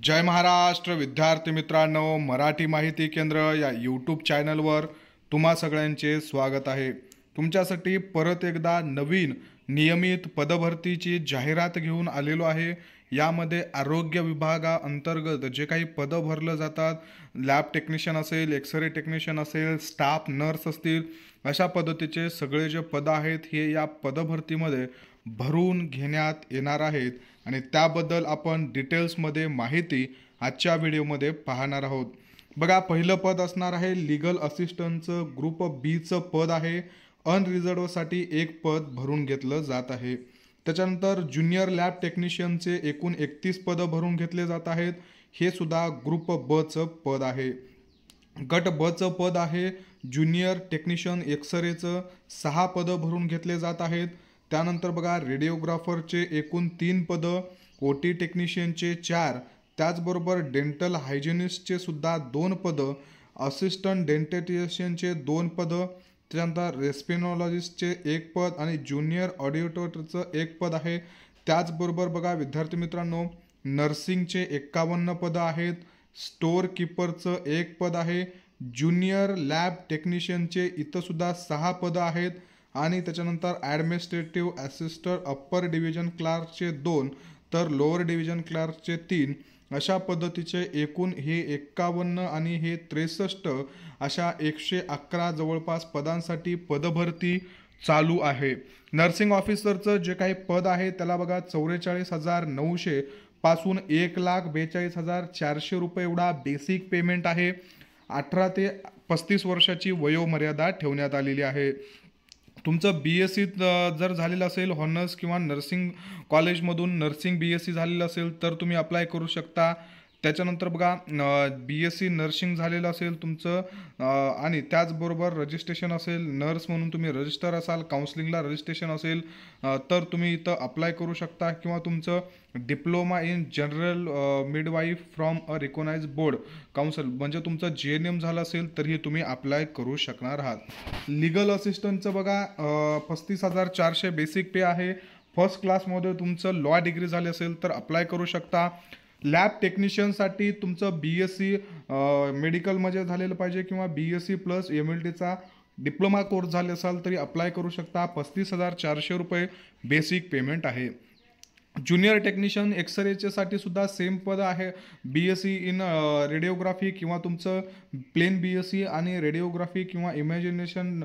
जय महाराष्ट्र विद्यार्थी मित्रांनो, मराठी माहिती केंद्र या यूट्यूब चॅनलवर तुम्हा सगळ्यांचे स्वागत आहे। तुमच्यासाठी परत एकदा नवीन नियमित पदभरतीची जाहिरात घेऊन आलेलो आहे। यामध्ये आरोग्य विभागाअंतर्गत जे काही पदं भरलं जातात, लॅब टेक्निशियन असेल, एक्सरे टेक्निशियन असेल, स्टाफ नर्स असतील, अशा पद्धतीचे सगळे जे पदं आहेत हे या पदभरतीमध्ये भरून घेण्यात येणार आहेत आणि त्याबद्दल आपण डिटेल्समध्ये माहिती आजच्या व्हिडिओमध्ये पाहणार आहोत। बघा, पहिलं पद असणार आहे लीगल असिस्टंटचं ग्रुप बीचं पद आहे। अनरिझर्वसाठी एक पद भरून घेतलं जात आहे। त्याच्यानंतर ज्युनियर लॅब टेक्निशियनचे एकूण 31 पदं भरून घेतले जात आहेत। हे सुद्धा ग्रुप बचं पद आहे। गट बचं पद आहे ज्युनियर टेक्निशियन एक्सरेचं 6 पदं भरून घेतले जात आहेत। त्यानंतर बघा, रेडिओग्राफरचे एकूण 3 पदं, ओटी टेक्निशियनचे 4, त्याचबरोबर डेंटल हायजिनिस्टचे सुद्धा 2 पदं, असिस्टंट डेंटिशियनचे 2 पदं, त्यानंतर रेस्पिनॉलॉजिस्टचे 1 पद आणि ज्युनियर ऑडिटरचं 1 पद आहे। त्याचबरोबर बघा विद्यार्थी मित्रांनो, नर्सिंगचे 51 पदं आहेत, स्टोअर कीपरचं 1 पद आहे, ज्युनियर लॅब टेक्निशियनचे इथं सुद्धा 6 पदं आहेत आणि त्याच्यानंतर ॲडमिनिस्ट्रेटिव्ह असिस्टंट अप्पर डिव्हिजन क्लार्कचे 2 तर लोअर डिव्हिजन क्लार्कचे 3 अशा पद्धतीचे एकूण हे 51 आणि हे 63 अशा 111 जवळपास पदांसाठी पदभरती चालू आहे। नर्सिंग ऑफिसरचं जे काही पद आहे त्याला बघा 44,900 पासून 1,42,400 रुपये एवढा बेसिक पेमेंट आहे। 18 ते 35 वर्षाची वयोमर्यादा ठेवण्यात आलेली आहे। तुमचं BSc जर झालेलं असेल हॉनर्स किंवा नर्सिंग कॉलेजमधून नर्सिंग BSc झालेलं असेल तर तुम्ही अप्लाय करू शकता। त्याच्यानंतर बघा, BSc नर्सिंग झालेलं असेल तुमचं आणि त्याचबरोबर रजिस्ट्रेशन असेल, नर्स म्हणून तुम्ही रजिस्टर असाल, काउन्सिलिंगला रजिस्ट्रेशन असेल तर तुम्ही इथं अप्लाय करू शकता, किंवा तुमचं diploma in general midwife from a recognize board council म्हणजे तुमचं JNM झालं असेल तरीही तुम्ही अप्लाय करू शकणार आहात। लीगल असिस्टंटचं बघा 35,400 बेसिक पे आहे। फर्स्ट क्लासमध्ये तुमचं लॉ डिग्री झाली असेल तर अप्लाय करू शकता। लॅब टेक्निशियनसाठी तुमचं BSc मेडिकलमध्ये झालेलं पाहिजे किंवा BSc प्लस MLTचा डिप्लोमा कोर्स झाले असाल तरी अप्लाय करू शकता। 35,400 रुपये बेसिक पेमेंट आहे। ज्युनियर टेक्निशियन एक्सरेच्यासाठी सुद्धा सेम पद आहे। BSc इन रेडिओग्राफी किंवा तुमचं प्लेन BSc आणि रेडिओग्राफी किंवा इमॅजिनेशन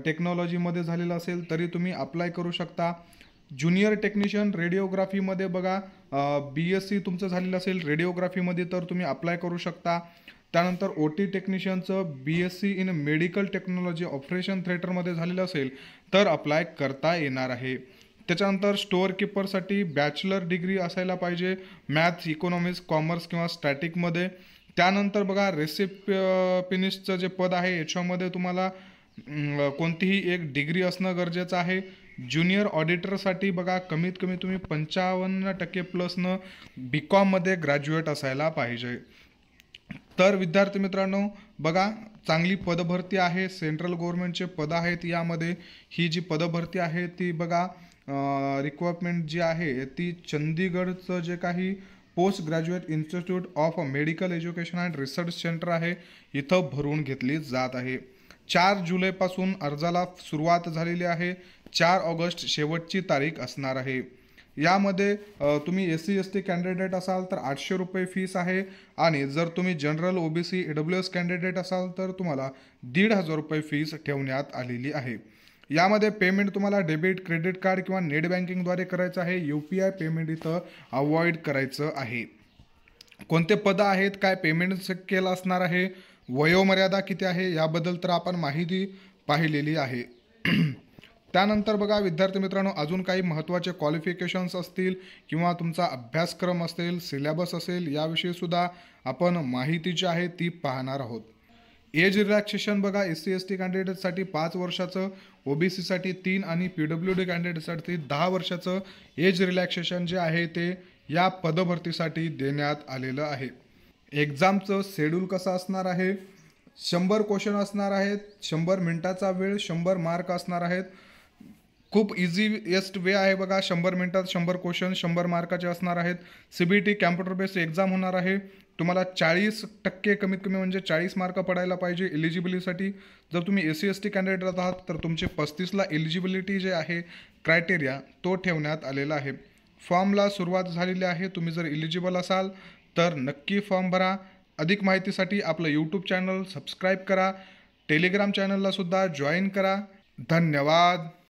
टेक्नॉलॉजीमध्ये झालेलं असेल तरी तुम्ही अप्लाय करू शकता। ज्युनियर टेक्निशियन रेडिओग्राफीमध्ये बघा BSc तुमचं झालेलं असेल रेडिओग्राफीमध्ये तर तुम्ही अप्लाय करू शकता। त्यानंतर OT टेक्निशियनचं BSc in medical technology operation थिएटरमध्ये झालेलं असेल तर अप्लाय करता येणार आहे। त्याच्यानंतर स्टोअर कीपरसाठी बॅचलर डिग्री असायला पाहिजे मॅथ्स, इकॉनॉमिक्स, कॉमर्स किंवा स्टॅटिकमध्ये। त्यानंतर बघा, रिसेप्शनिस्टचं जे पद आहे याच्यामध्ये तुम्हाला कोणतीही एक डिग्री असणं गरजेचं आहे। ज्युनियर ऑडिटरसाठी बघा कमीत कमी तुम्ही 55% प्लसनं BComमध्ये ग्रॅज्युएट असायला पाहिजे। तर विद्यार्थी मित्रांनो बघा, चांगली पदभरती आहे, सेंट्रल गव्हर्नमेंटचे पद आहेत। यामध्ये ही जी पदभरती आहे ती बघा रिक्वायरमेंट जी आहे ती चंदीगडचं जे काही post graduate institute of medical education and research centre आहे इथं भरून घेतली जात आहे। 4 जुलैपासून अर्जाला सुरुवात झालेली आहे। 4 ऑगस्ट शेवटची तारीख असणार आहे। यामध्ये तुम्ही SC ST कॅन्डिडेट असाल तर 800 रुपये फीस आहे आणि जर तुम्ही जनरल OBC EWS कॅन्डिडेट असाल तर तुम्हाला 1,500 रुपये फीस ठेवण्यात आलेली आहे। यामध्ये पेमेंट तुम्हाला डेबिट, क्रेडिट कार्ड किंवा नेट बँकिंगद्वारे करायचं आहे। UPI पेमेंट इथं अवॉइड करायचं आहे। कोणते पदं आहेत, काय पेमेंट स्केल असणार आहे, वयोमर्यादा किती आहे याबद्दल तर आपण माहिती पाहिलेली आहे। त्यानंतर बघा विद्यार्थी मित्रांनो, अजून काही महत्त्वाचे क्वालिफिकेशन्स असतील किंवा तुमचा अभ्यासक्रम असेल, सिलेबस असेल, याविषयी सुद्धा आपण माहिती जी आहे ती पाहणार आहोत। एज रिलॅक्सेशन बघा, SC ST कॅन्डिडेटसाठी 5 वर्षाचं, OBC साठी 3 आणि PWD कॅन्डिडेटसाठी 10 वर्षाचं एज रिलॅक्सेशन जे आहे ते या पदभरतीसाठी देण्यात आलेलं आहे। एक्झामचं शेड्यूल कसं असणार आहे, 100 क्वेश्चन असणार आहेत, 100 मिनिटाचा वेळ, 100 मार्क असणार आहेत। खूप इझीएस्ट वे आहे बघा. 100 मिनिटात 100 क्वेश्चन 100 मार्काचे असणार आहेत. CBT कॅम्प्युटर बेस्ड एक्झाम होणार आहे. तुम्हाला 40% कमीत कमी म्हणजे 40 मार्क पडायला पाहिजे एलिजिबिलिटीसाठी. जर तुम्ही SC ST कॅन्डिडेट आहात तर तुमचे 35ला एलिजिबिलिटी जे आहे क्रायटेरिया तो ठेवण्यात आलेला आहे. फॉर्मला सुरुवात झालेली आहे. तुम्ही जर एलिजिबल असाल तर नक्की फॉर्म भरा. अधिक माहितीसाठी आपलं यूट्यूब चॅनल सबस्क्राईब करा. टेलिग्राम चॅनलला सुद्धा जॉईन करा. धन्यवाद.